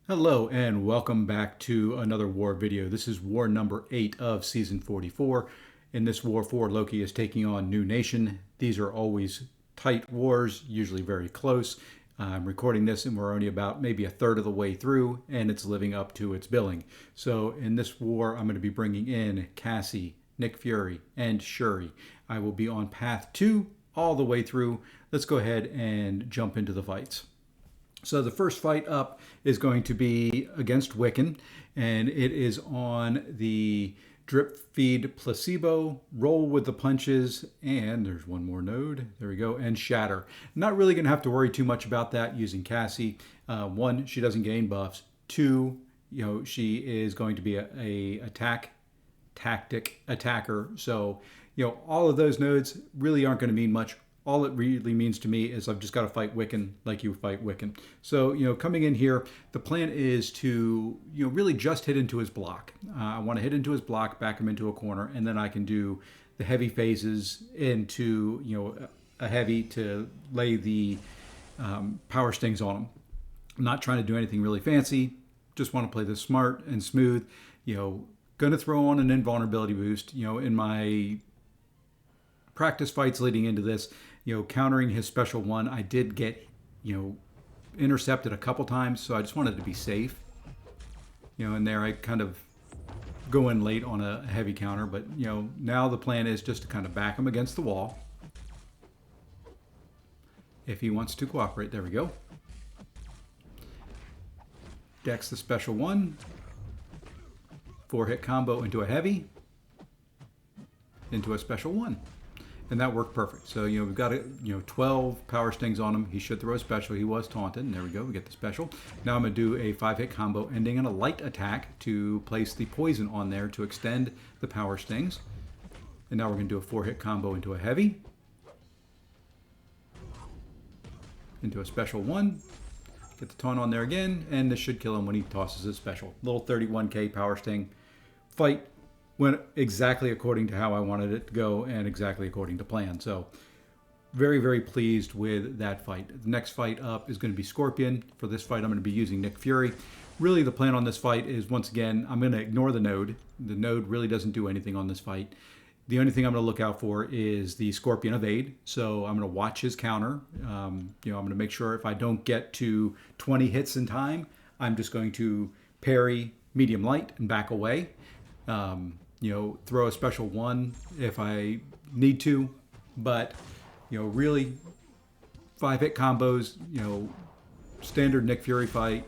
Hello and welcome back to another war video. This is war number 8 of season 44. In this war 4, Loki is taking on New Nation. These are always tight wars, usually very close. I'm recording this and we're only about maybe a third of the way through and it's living up to its billing. So in this war, I'm going to be bringing in Cassie, Nick Fury, and Shuri. I will be on path 2 all the way through. Let's go ahead and jump into the fights. So the first fight up is going to be against Wiccan, and it is on the drip feed placebo, roll with the punches, and there's one more node. There we go, and shatter. Not really going to have to worry too much about that using Cassie. One, she doesn't gain buffs. Two, she is going to be a tactic attacker. So, all of those nodes really aren't going to mean much. All it really means to me is I've just got to fight Wiccan like you fight Wiccan. So, coming in here, the plan is to, really just hit into his block. I want to hit into his block, back him into a corner, and then I can do the heavy phases into, a heavy to lay the power stings on him. I'm not trying to do anything really fancy. Just want to play this smart and smooth. Going to throw on an invulnerability boost. In my practice fights leading into this, countering his special one, I did get, intercepted a couple times, so I just wanted to be safe. And there I kind of go in late on a heavy counter, but, now the plan is just to kind of back him against the wall. If he wants to cooperate, there we go. Dex the special one. 4-hit combo into a heavy. Into a special one. And that worked perfect. So, we've got 12 power stings on him. He should throw a special. He was taunted. And there we go. We get the special. Now I'm going to do a 5-hit combo ending in a light attack to place the poison on there to extend the power stings. And now we're going to do a 4-hit combo into a heavy. Into a special one. Get the taunt on there again. And this should kill him when he tosses his special. Little 31k power sting fight. Went exactly according to how I wanted it to go and exactly according to plan. So very, very pleased with that fight. The next fight up is going to be Scorpion. For this fight, I'm going to be using Nick Fury. Really, the plan on this fight is, once again, I'm going to ignore the node. The node really doesn't do anything on this fight. The only thing I'm going to look out for is the Scorpion evade. So I'm going to watch his counter. I'm going to make sure if I don't get to 20 hits in time, I'm just going to parry medium light and back away. Throw a special one if I need to, but, really 5-hit combos, standard Nick Fury fight,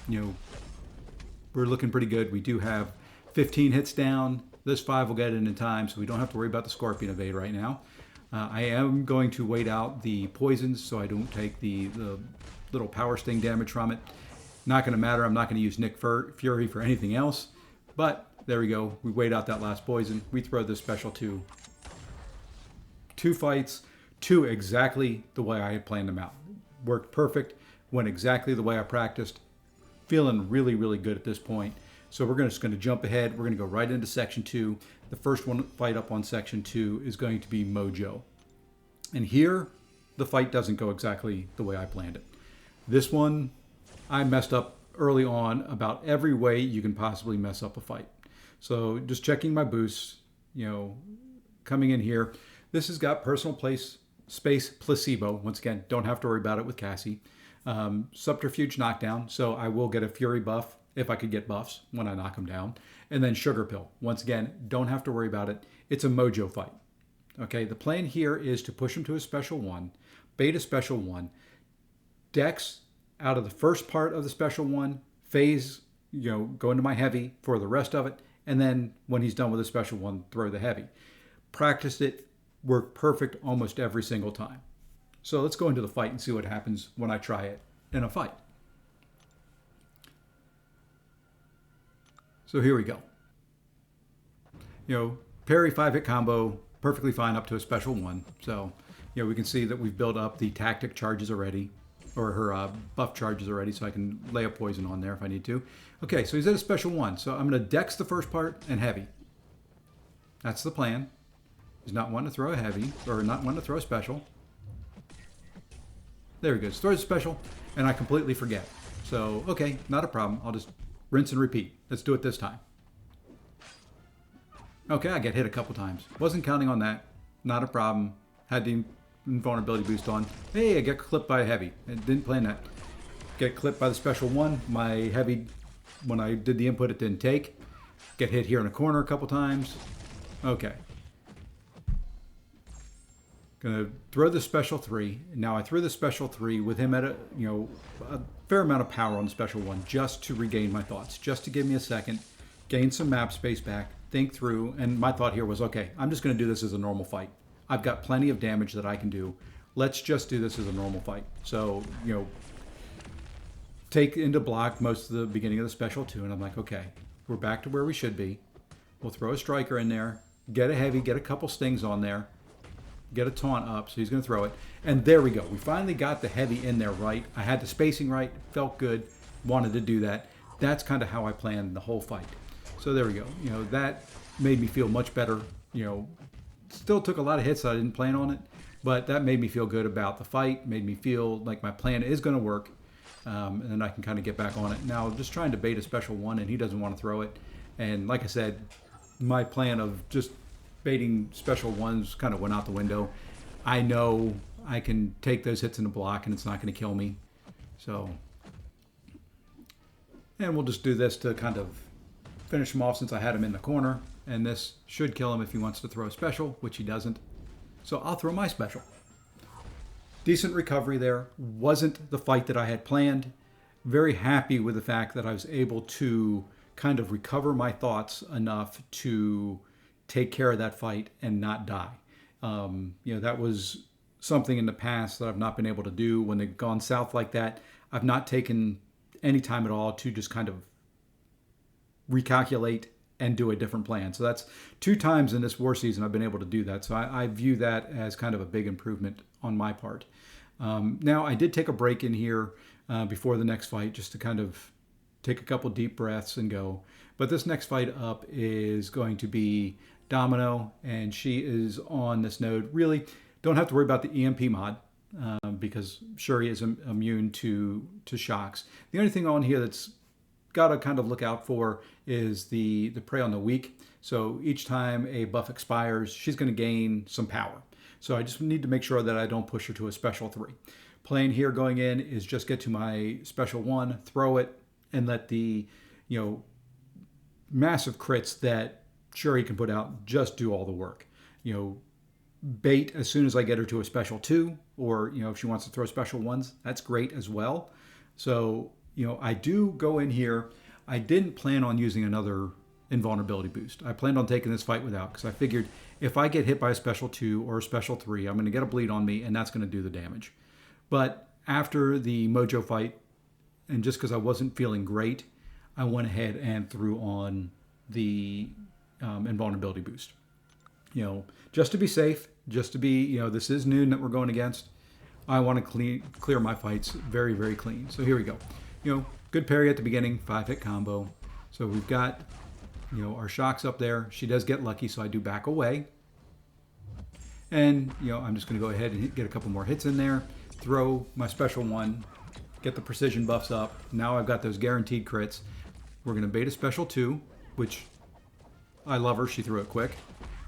we're looking pretty good. We do have 15 hits down. This 5 will get it in time, so we don't have to worry about the Scorpion evade right now. I am going to wait out the poisons so I don't take the little power sting damage from it. Not going to matter. I'm not going to use Nick Fury for anything else, but there we go. We wait out that last poison. We throw this special 2. 2 fights, 2 exactly the way I had planned them out. Worked perfect. Went exactly the way I practiced. Feeling really, really good at this point. So we're just going to jump ahead. We're going to go right into section 2. The first one fight up on section 2 is going to be Mojo. And here, the fight doesn't go exactly the way I planned it. This one, I messed up early on about every way you can possibly mess up a fight. So just checking my boosts, coming in here. This has got personal space placebo. Once again, don't have to worry about it with Cassie. Subterfuge knockdown, so I will get a Fury buff if I could get buffs when I knock him down. And then Sugar Pill. Once again, don't have to worry about it. It's a Mojo fight. Okay, the plan here is to push him to a special one, bait a special one, Dex out of the first part of the special one, phase, go into my heavy for the rest of it. And then when he's done with a special one, throw the heavy. Practiced it, worked perfect almost every single time. So let's go into the fight and see what happens when I try it in a fight. So here we go. Parry 5-hit combo, perfectly fine up to a special one. So, we can see that we've built up the tactic charges already, or her buff charges already, so I can lay a poison on there if I need to. Okay, so he's at a special one. So I'm going to dex the first part and heavy. That's the plan. He's not wanting to throw a heavy, or not wanting to throw a special. There he goes. Throws a special, and I completely forget. So, okay, not a problem. I'll just rinse and repeat. Let's do it this time. Okay, I get hit a couple times. Wasn't counting on that. Not a problem. Had the invulnerability boost on. Hey, I get clipped by a heavy. I didn't plan that. Get clipped by the special one. My heavy, when I did the input, it didn't take. Get hit here in a corner a couple times. Okay. Gonna throw the special 3. Now I threw the special 3 with him at a fair amount of power on the special 1 just to regain my thoughts, just to give me a second, gain some map space back, think through, and my thought here was, okay, I'm just gonna do this as a normal fight. I've got plenty of damage that I can do. Let's just do this as a normal fight. So, take into block most of the beginning of the special 2, and I'm like, okay, we're back to where we should be. We'll throw a striker in there, get a heavy, get a couple stings on there, get a taunt up, so he's going to throw it. And there we go. We finally got the heavy in there right. I had the spacing right, felt good, wanted to do that. That's kind of how I planned the whole fight. So there we go. That made me feel much better. Still took a lot of hits that I didn't plan on it, but that made me feel good about the fight, made me feel like my plan is going to work, and then I can kind of get back on it. Now, just trying to bait a special 1, and he doesn't want to throw it. And like I said, my plan of just baiting special 1s kind of went out the window. I know I can take those hits in the block, and it's not going to kill me. So, and we'll just do this to kind of finish him off since I had him in the corner. And this should kill him if he wants to throw a special, which he doesn't. So I'll throw my special. Decent recovery there. Wasn't the fight that I had planned. Very happy with the fact that I was able to kind of recover my thoughts enough to take care of that fight and not die. That was something in the past that I've not been able to do. When they've gone south like that, I've not taken any time at all to just kind of recalculate and do a different plan. So that's 2 times in this war season I've been able to do that. So I view that as kind of a big improvement on my part. Now, I did take a break in here before the next fight just to kind of take a couple deep breaths and go. But this next fight up is going to be Domino, and she is on this node. Really, don't have to worry about the EMP mod because Shuri is immune to shocks. The only thing on here that's got to kind of look out for is the prey on the weak. So each time a buff expires, she's going to gain some power. So I just need to make sure that I don't push her to a special 3. Plan here going in is just get to my special 1, throw it, and let the massive crits that Shuri can put out just do all the work. Bait as soon as I get her to a special 2, or if she wants to throw special 1s, that's great as well. So I do go in here. I didn't plan on using another invulnerability boost. I planned on taking this fight without, because I figured if I get hit by a special 2 or a special 3, I'm going to get a bleed on me, and that's going to do the damage. But after the Mojo fight, and just because I wasn't feeling great, I went ahead and threw on the invulnerability boost. Just to be safe, just to be, this is NEWN that we're going against. I want to clear my fights very, very clean. So here we go. Good parry at the beginning, 5-hit combo. So we've got, our shocks up there. She does get lucky, so I do back away. And, I'm just going to go ahead and get a couple more hits in there, throw my special 1, get the precision buffs up. Now I've got those guaranteed crits. We're going to bait a special 2, which I love her. She threw it quick.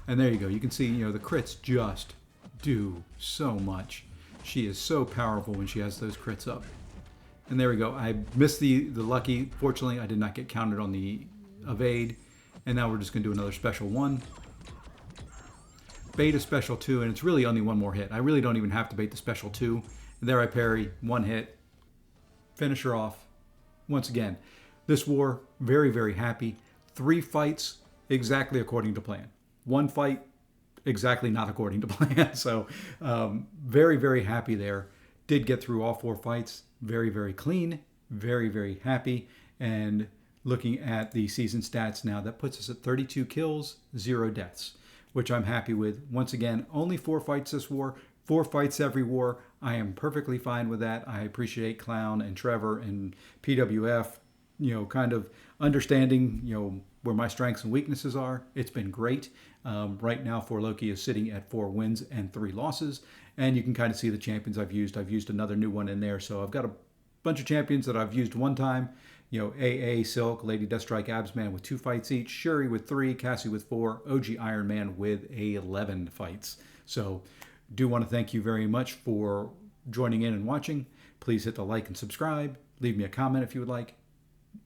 And there you go. You can see, the crits just do so much. She is so powerful when she has those crits up. And there we go. I missed the lucky. Fortunately, I did not get counted on the evade. And now we're just going to do another special 1. Bait a special 2, and it's really only one more hit. I really don't even have to bait the special 2. And there I parry, 1 hit. Finish her off. Once again, this war, very, very happy. 3 fights exactly according to plan. 1 fight exactly not according to plan. So very, very happy there. Did get through all 4 fights. Very, very clean. Very, very happy. And looking at the season stats now, that puts us at 32 kills, 0 deaths, which I'm happy with. Once again, only 4 fights this war. 4 fights every war. I am perfectly fine with that. I appreciate Clown and Trevor and PWF, kind of understanding, where my strengths and weaknesses are. It's been great. Right now, For Loki is sitting at 4 wins and 3 losses. And you can kind of see the champions I've used. I've used another new one in there. So I've got a bunch of champions that I've used one time. You know, AA Silk, Lady Deathstrike, Absman with 2 fights each, Shuri with 3, Cassie with 4, OG Iron Man with 11 fights. So do want to thank you very much for joining in and watching. Please hit the like and subscribe. Leave me a comment if you would like.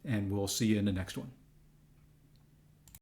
And we'll see you in the next one.